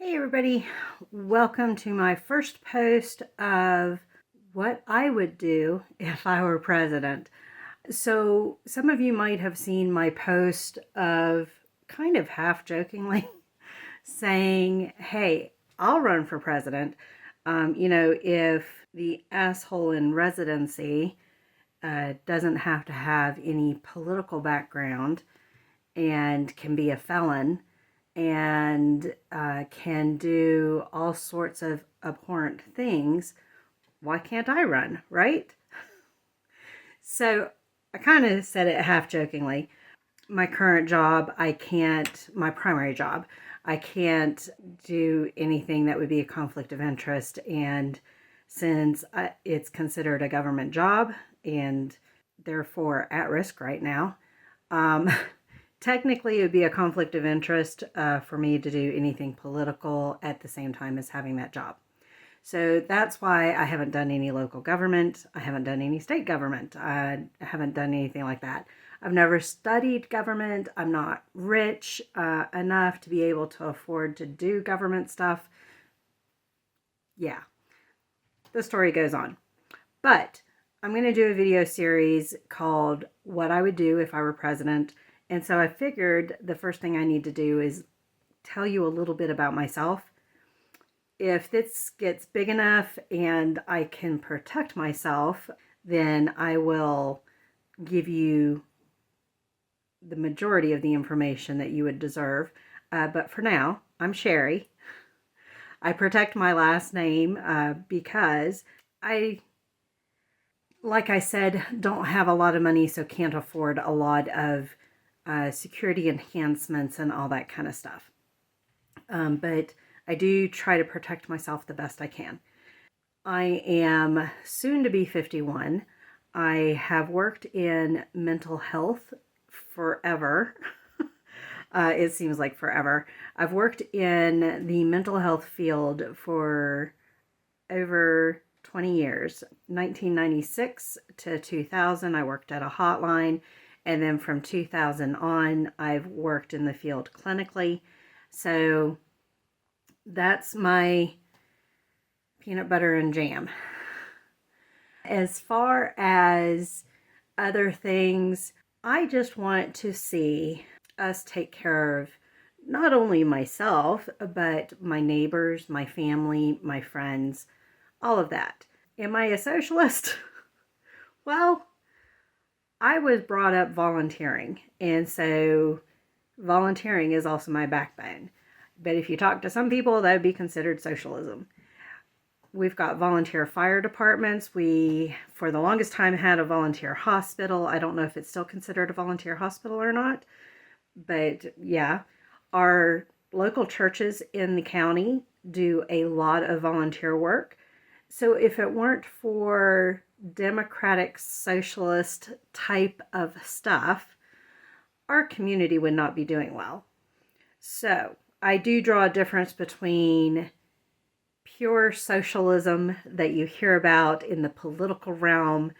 Hey everybody, welcome to my first post of what I would do if I were president. So some of you might have seen my post of kind of half jokingly saying, hey, I'll run for president. If the asshole in residency doesn't have to have any political background and can be a felon and can do all sorts of abhorrent things, why can't I run, right? So I kind of said it half jokingly. My current job, my primary job, I can't do anything that would be a conflict of interest. And since it's considered a government job and therefore at risk right now, technically it would be a conflict of interest for me to do anything political at the same time as having that job. So that's why I haven't done any local government. I haven't done any state government. I haven't done anything like that. I've never studied government. I'm not rich enough to be able to afford to do government stuff. Yeah, the story goes on. But I'm going to do a video series called What I Would Do If I Were President. And so I figured the first thing I need to do is tell you a little bit about myself. If this gets big enough and I can protect myself, then I will give you the majority of the information that you would deserve. But for now, I'm Sherry. I protect my last name because like I said, don't have a lot of money, so can't afford a lot of security enhancements and all that kind of stuff. But I do try to protect myself the best I can. I am soon to be 51. I have worked in mental health forever. It seems like forever. I've worked in the mental health field for over 20 years. 1996 to 2000, I worked at a hotline. And then from 2000 on, I've worked in the field clinically. So that's my peanut butter and jam. As far as other things, I just want to see us take care of not only myself, but my neighbors, my family, my friends, all of that. Am I a socialist? Well, I was brought up volunteering, and so volunteering is also my backbone. But if you talk to some people, that would be considered socialism. We've got volunteer fire departments. We, for the longest time, had a volunteer hospital. I don't know if it's still considered a volunteer hospital or not, but yeah. Our local churches in the county do a lot of volunteer work. So if it weren't for democratic socialist type of stuff, our community would not be doing well. So I do draw a difference between pure socialism that you hear about in the political realm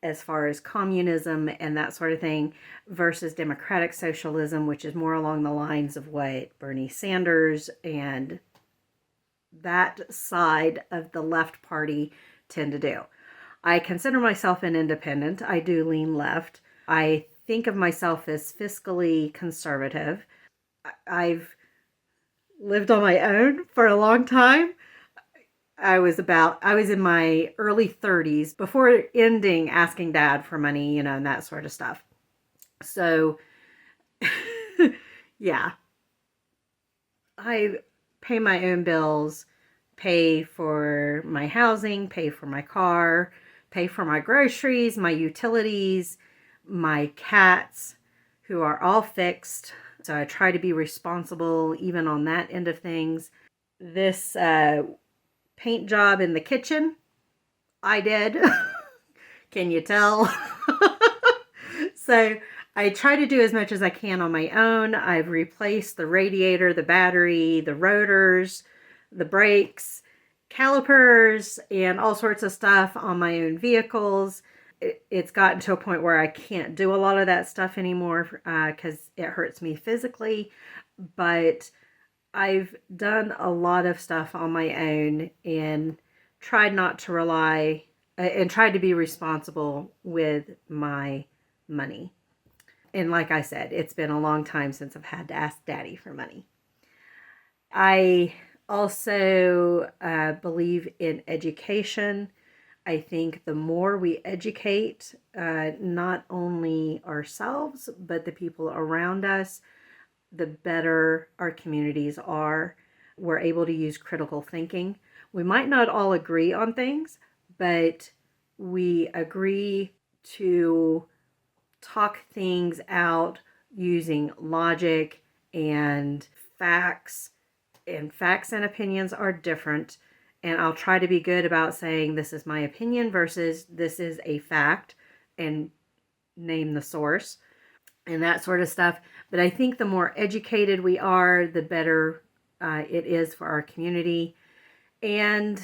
as far as communism and that sort of thing versus democratic socialism, which is more along the lines of what Bernie Sanders and that side of the left party tend to do. I consider myself an independent. I do lean left. I think of myself as fiscally conservative. I've lived on my own for a long time. I was in my early 30s before ending asking dad for money, and that sort of stuff. So, yeah. I pay my own bills, pay for my housing, pay for my car, pay for my groceries, my utilities, my cats, who are all fixed. So I try to be responsible even on that end of things. This paint job in the kitchen, I did. Can you tell? So I try to do as much as I can on my own. I've replaced the radiator, the battery, the rotors, the brakes, calipers, and all sorts of stuff on my own vehicles. It's gotten to a point where I can't do a lot of that stuff anymore because it hurts me physically. But I've done a lot of stuff on my own and tried not to rely and tried to be responsible with my money. And like I said, it's been a long time since I've had to ask daddy for money. I also believe in education. I think the more we educate, not only ourselves, but the people around us, the better our communities are. We're able to use critical thinking. We might not all agree on things, but we agree to talk things out using logic and facts. And facts and opinions are different. And I'll try to be good about saying this is my opinion versus this is a fact and name the source and that sort of stuff. But I think the more educated we are, the better it is for our community. And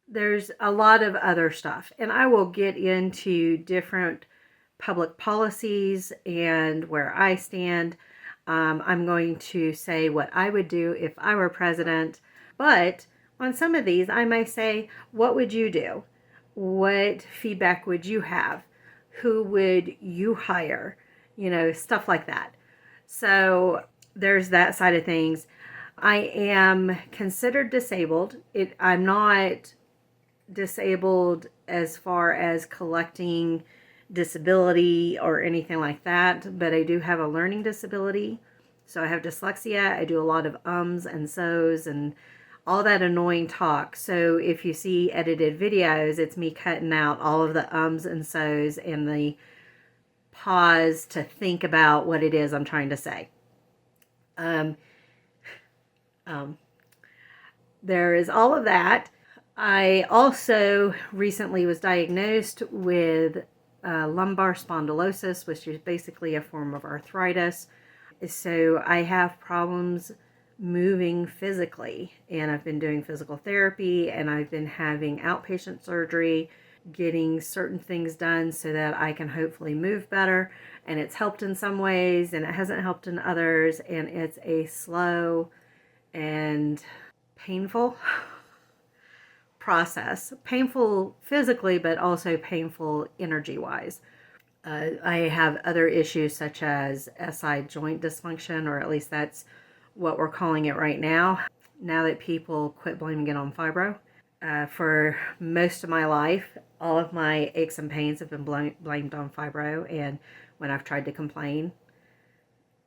there's a lot of other stuff. And I will get into different public policies and where I stand. I'm going to say what I would do if I were president. But on some of these, I may say, what would you do? What feedback would you have? Who would you hire? You know, stuff like that. So there's that side of things. I am considered disabled. I'm not disabled as far as collecting disability or anything like that, but I do have a learning disability. So I have dyslexia. I do a lot of ums and so's and all that annoying talk. So if you see edited videos, it's me cutting out all of the ums and so's and the pause to think about what it is I'm trying to say. There is all of that. I also recently was diagnosed with lumbar spondylosis, which is basically a form of arthritis. So I have problems moving physically, and I've been doing physical therapy, and I've been having outpatient surgery, getting certain things done so that I can hopefully move better. And it's helped in some ways, and it hasn't helped in others, and it's a slow and painful process. Painful physically, but also painful energy-wise. I have other issues such as SI joint dysfunction, or at least that's what we're calling it right now that people quit blaming it on fibro. For most of my life, all of my aches and pains have been blamed on fibro, and when I've tried to complain,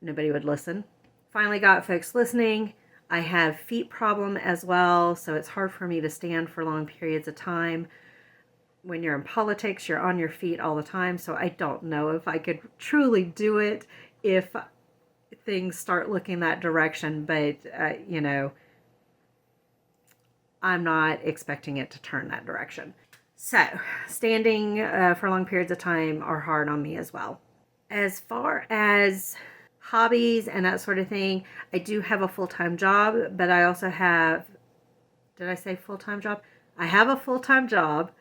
nobody would listen. Finally got folks listening. I have feet problem as well, so it's hard for me to stand for long periods of time. When you're in politics, you're on your feet all the time, so I don't know if I could truly do it if things start looking that direction, but you know, I'm not expecting it to turn that direction. So standing for long periods of time are hard on me as well. As far as hobbies and that sort of thing, I do have a full-time job, but I also have, did I say full-time job? I have a full-time job.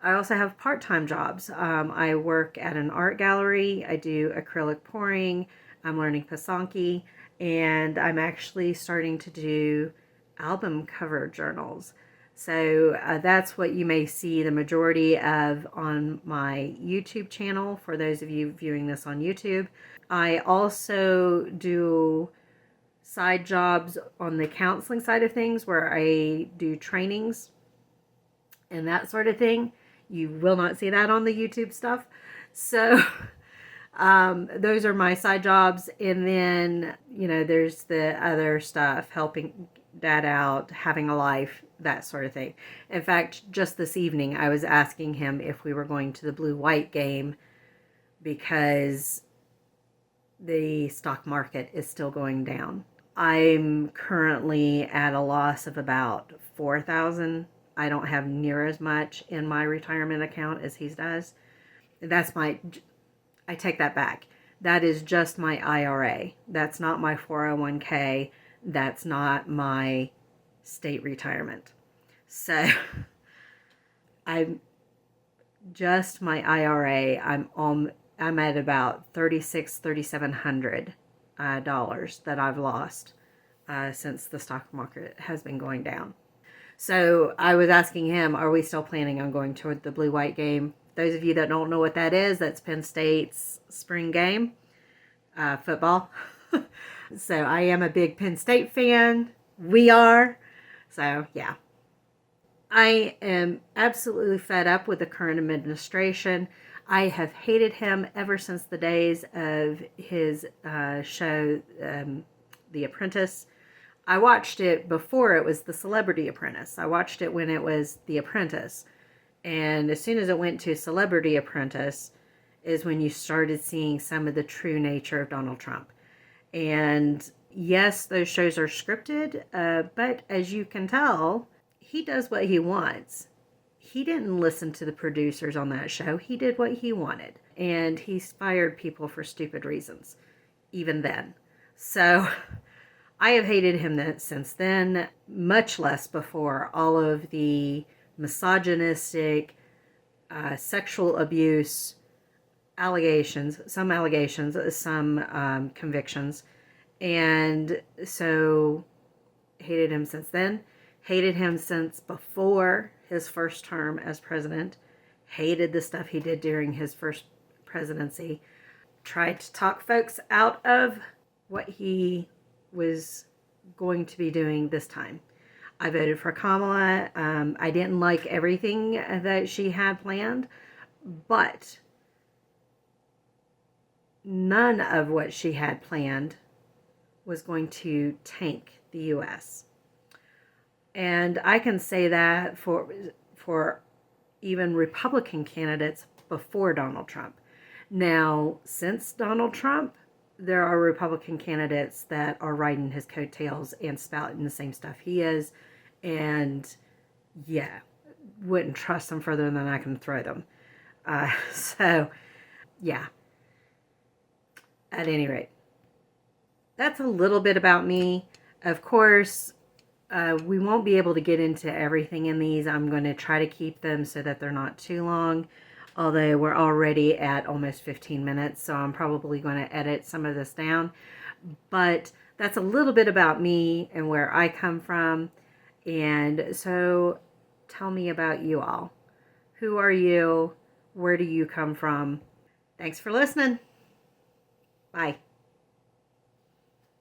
I also have part-time jobs. I work at an art gallery. I do acrylic pouring. I'm learning Pasanki, and I'm actually starting to do album cover journals. So that's what you may see the majority of on my YouTube channel for those of you viewing this on YouTube. I also do side jobs on the counseling side of things where I do trainings and that sort of thing. You will not see that on the YouTube stuff. So those are my side jobs. And then, you know, there's the other stuff, helping dad out, having a life, that sort of thing. In fact, just this evening, I was asking him if we were going to the blue-white game because the stock market is still going down. I'm currently at a loss of about $4,000. I don't have near as much in my retirement account as he does. I take that back. That is just my IRA. That's not my 401k. That's not my state retirement. So I'm my IRA. I'm at about $3,700 dollars that I've lost since the stock market has been going down. So I was asking him, are we still planning on going to the blue-white game? Those of you that don't know what that is, that's Penn State's spring game, football. So I am a big Penn State fan. We are. So yeah. I am absolutely fed up with the current administration. I have hated him ever since the days of his show, The Apprentice. I watched it before it was The Celebrity Apprentice. I watched it when it was The Apprentice. And as soon as it went to Celebrity Apprentice is when you started seeing some of the true nature of Donald Trump. And yes, those shows are scripted, but as you can tell, he does what he wants. He didn't listen to the producers on that show. He did what he wanted. And he's fired people for stupid reasons, even then. So I have hated him since then, much less before all of the misogynistic, sexual abuse allegations, some convictions. And so hated him since then. Hated him since before his first term as president. Hated the stuff he did during his first presidency. Tried to talk folks out of what he was going to be doing this time. I voted for Kamala. I didn't like everything that she had planned, but none of what she had planned was going to tank the U.S. And I can say that for even Republican candidates before Donald Trump. Now, since Donald Trump, there are Republican candidates that are riding his coattails and spouting the same stuff he is. And yeah, wouldn't trust them further than I can throw them. So, yeah. At any rate, that's a little bit about me. Of course, we won't be able to get into everything in these. I'm going to try to keep them so that they're not too long. Although we're already at almost 15 minutes, so I'm probably going to edit some of this down. But that's a little bit about me and where I come from. And so tell me about you all. Who are you? Where do you come from? Thanks for listening. Bye.